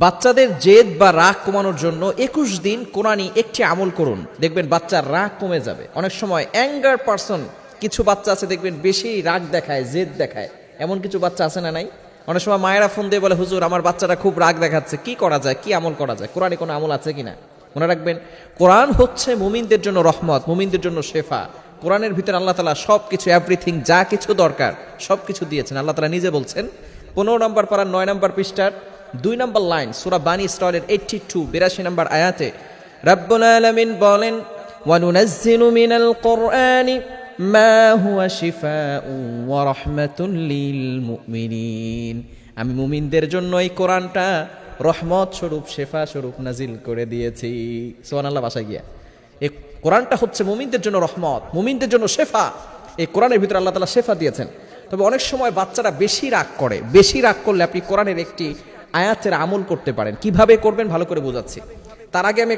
বাচ্চাদের জেদ বা রাগ কমানোর জন্য 21 দিন কোরআনী একটি আমল করুন, দেখবেন বাচ্চার রাগ কমে যাবে। অনেক সময় অ্যাঙ্গার পারসন, কিছু বাচ্চা আছে দেখবেন বেশি রাগ দেখায়, জেদ দেখায়, এমন কিছু বাচ্চা আছে না নাই? অনেক সময় মায়েরা ফোন দিয়ে বলে, হুজুর আমার বাচ্চাটা খুব রাগ দেখাচ্ছে, কি করা যায়, কি আমল করা যায়? কোরআনে কোনো আমল আছে কিনা মনে রাখবেন। কোরআন হচ্ছে মুমিনদের জন্য রহমত, মুমিনদের জন্য শেফা। কোরআনের ভিতরে আল্লাহ তাআলা সব কিছু, এভরিথিং, যা কিছু দরকার সব কিছু দিয়েছেন। আল্লাহ তাআলা নিজে বলছেন 15 নম্বর পারার 9 নম্বর পৃষ্ঠার 2 নম্বর লাইন, সূরা বানী ইসরাঈলের 82 নম্বর আয়াতে রব্বুল আলামিন বলেন, ওয়া নুনাজ্জিলু মিনাল কুরআনি মা হুয়া শিফাউন ওয়া রাহমাতুল লিল মুমিনিন। আমি মুমিনদের জন্য এই কোরআনটা রহমত স্বরূপ, শেফা স্বরূপ নাজিল করে দিয়েছি। সুবহানাল্লাহ। বাসায় গিয়া এই কোরআনটা হচ্ছে মুমিনদের জন্য রহমত, মুমিনদের জন্য শেফা। এই কোরআনের ভিতরে আল্লাহ তাআলা শেফা দিয়েছেন। তবে অনেক সময় বাচ্চারা বেশি রাগ করে, বেশি রাগ করলে আপনি কোরআনের একটি আয়াতের আমল করতে পারেন। কিভাবে করবেন ভালো করে বোঝাচ্ছি। তার আগে আমি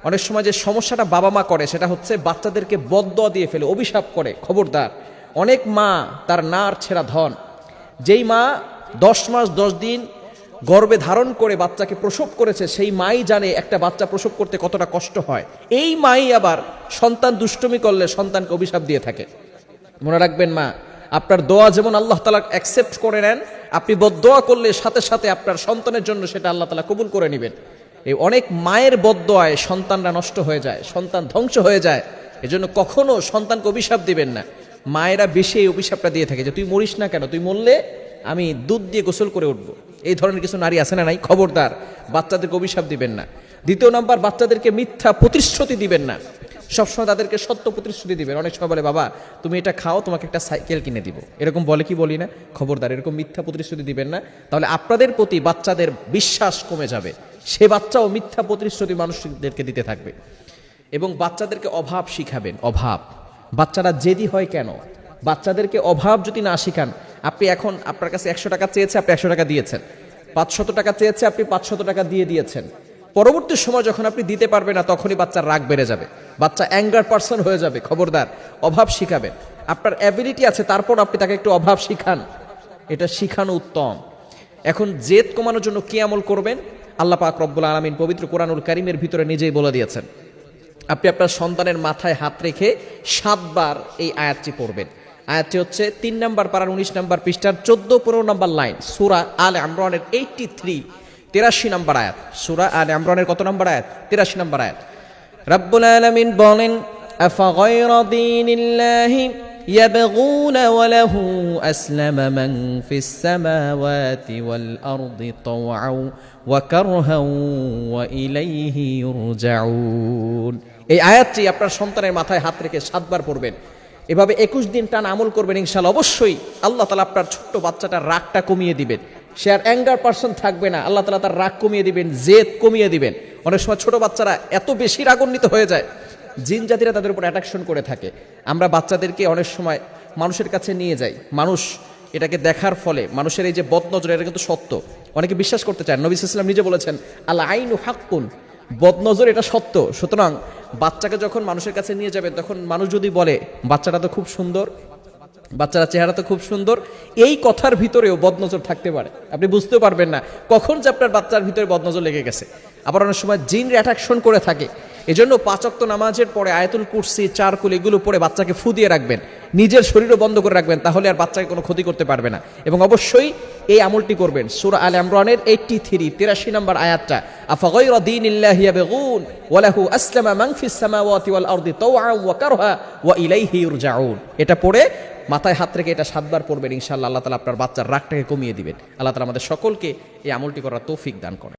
অনেক সময় যে সমস্যাটা বাবা মা করে সেটা হচ্ছে বাচ্চাদেরকে বদদোয়া দিয়ে ফেলে, অভিশাপ করে। খবরদার, অনেক মা তার নার ছেঁড়া ধন, যেই মা 10 মাস 10 দিন গর্ভে ধারণ করে বাচ্চাকে প্রসব করেছে, সেই মাই জানে একটা বাচ্চা প্রসব করতে কতটা কষ্ট হয়। এই মাই আবার সন্তান দুষ্টুমি করলে সন্তানকে অভিশাপ দিয়ে থাকে। মনে রাখবেন মা, আপনার দোয়া যেমন আল্লাহ তাআলা অ্যাকসেপ্ট করে নেন, আপনি বদদোয়া করলে সাথে সাথে আপনার সন্তানের জন্য সেটা আল্লাহ তাআলা কবুল করে নেবেন। এই অনেক মায়ের বদদোয়ায় সন্তানরা নষ্ট হয়ে যায়, সন্তান ধ্বংস হয়ে যায়। এজন্য কখনো সন্তানকে অভিশাপ দিবেন না। মায়েরা বেশি এই অভিশাপটা দিয়ে থাকে যে তুই মরিস না কেন, তুই মরলে আমি দুধ দিয়ে গোসল করে উঠবো। এই ধরনের কিছু নারী আছে না নাই? খবরদার, বাচ্চাদেরকে অভিশাপ দিবেন না। দ্বিতীয় নাম্বার, বাচ্চাদেরকে মিথ্যা প্রতিশ্রুতি দিবেন না। সবসময় তাদেরকে সত্য প্রতিশ্রুতি দিবেন। অনেক সময় বলে, বাবা তুমি এটা খাও, তোমাকে একটা সাইকেল কিনে দিব, এরকম বলে কি বলি না? খবরদার, এরকম মিথ্যা প্রতিশ্রুতি দিবেন না। তাহলে আপনাদের প্রতি বাচ্চাদের বিশ্বাস কমে যাবে, সে বাচ্চাও মিথ্যা প্রতিশ্রুতি মানুষদেরকে দিতে থাকবে। এবং বাচ্চাদেরকে অভাব শিখাবেন। অভাব, বাচ্চারা জেদি হয় কেন? বাচ্চাদেরকে অভাব যদি না শিখান, আপনি এখন আপনার কাছে 100 টাকা চেয়েছে, আপনি 100 টাকা দিয়েছেন। 500 টাকা চেয়েছে, আপনি 500 টাকা দিয়ে দিয়েছেন। পরবর্তী সময় যখন আপনি দিতে পারবেন না, তখনই বাচ্চার রাগ বেড়ে যাবে, বাচ্চা অ্যাঙ্গার পারসন হয়ে যাবে। খবরদার, অভাব শিখাবেন। আপনার অ্যাবিলিটি আছে, তারপর আপনি তাকে একটু অভাব শিখান, এটা শিখানো উত্তম। এখন জেদ কমানোর জন্য কি আমল করবেন? আল্লাহ পাক রব্বুল আলামিন পবিত্র কোরআনুল কারীমের ভিতরে নিজেই বলে দিয়েছেন। আপনি আপনার সন্তানের মাথায় হাত রেখে 7 বার এই আয়াতটি পড়বেন। আয়াতটি হচ্ছে 3 নম্বর পারার 19 নম্বর পৃষ্ঠার 14-15 নম্বর লাইন, সূরা আলে ইমরানের 83 নম্বর আয়াত। সূরা আলে ইমরানের কত নম্বর আয়াত? 83 নম্বর আয়াত। রব্বুল আলামিন বলেন, আফাগায়রা দীনিল্লাহি ইয়াবগুনা ওয়া লাহু আসলামা মান ফিস সামাওয়াতি ওয়াল আরদি তাওআন ওয়া কারহান ওয়া ইলাইহি ইরজাউন। এই আয়াতটি আপনার সন্তানের মাথায় হাত রেখে 7 বার পড়বেন। এভাবে 21 দিন টানা আমল করবেন, ইনশাআল্লাহ অবশ্যই আল্লাহ তাআলা আপনার ছোট্ট বাচ্চাটার রাগটা কমিয়ে দিবেন। সে আর অ্যাঙ্গার পারসন থাকবে না, আল্লাহ তাআলা তার রাগ কমিয়ে দিবেন, জেদ কমিয়ে দিবেন। অনেক সময় ছোট বাচ্চারা এত বেশি রাগান্বিত হয়ে যায়, জিন জাতিরা তাদের উপর অ্যাট্রাকশন করে থাকে। আমরা বাচ্চাদেরকে অনেক সময় মানুষের কাছে নিয়ে যাই, মানুষ এটাকে দেখার ফলে মানুষের এই যে বদনজর, এটা কিন্তু সত্য, অনেকে বিশ্বাস করতে চায়। নবী সাল্লাল্লাহু আলাইহি ওয়াসাল্লাম নিজে বলেছেন, আল আইনু হাক্কুন, বদনজর এটা সত্য। সুতরাং বাচ্চাকে যখন মানুষের কাছে নিয়ে যাবে, তখন মানুষ যদি বলে বাচ্চাটা তো খুব সুন্দর, বাচ্চারা চেহারা তো খুব সুন্দর, এই কথার ভিতরেও বদনজর থাকতে পারে। আপনি বুঝতেও পারবেন না কখন যে আপনার বাচ্চার ভিতরে বদনজর লেগে গেছে। আবার অনেক সময় জিন অ্যাট্রাকশন করে থাকে। এজন্য 5 ওয়াক্ত নামাজের পরে আয়াতুল কুরসি, 4 কুল এগুলো পরে বাচ্চাকে ফু দিয়ে রাখবেন, নিজের শরীরও বন্ধ করে রাখবেন, তাহলে আর বাচ্চাকে কোনো ক্ষতি করতে পারবে না। এবং অবশ্যই এই আমলটি করবেন। সূরা আলে ইমরানের 83 নম্বর আয়াতটা, আফাগায়রা দীনিল্লাহি ইয়াবগুন ওয়া লাহু আসলামা মান ফিস সামাওয়াতি ওয়াল আরদি তাওআন ওয়া কারহা ওয়া ইলাইহি ইরজাউন। এটা পড়ে মাথায় হাত রেখে এটা 7 বার পড়বেন, ইনশাআল্লাহ আল্লাহ তাআলা আপনার বাচ্চার রাগটাকে কমিয়ে দিবেন। আল্লাহ তাআলা আমাদের সকলকে এই আমলটি করার তৌফিক দান করেন।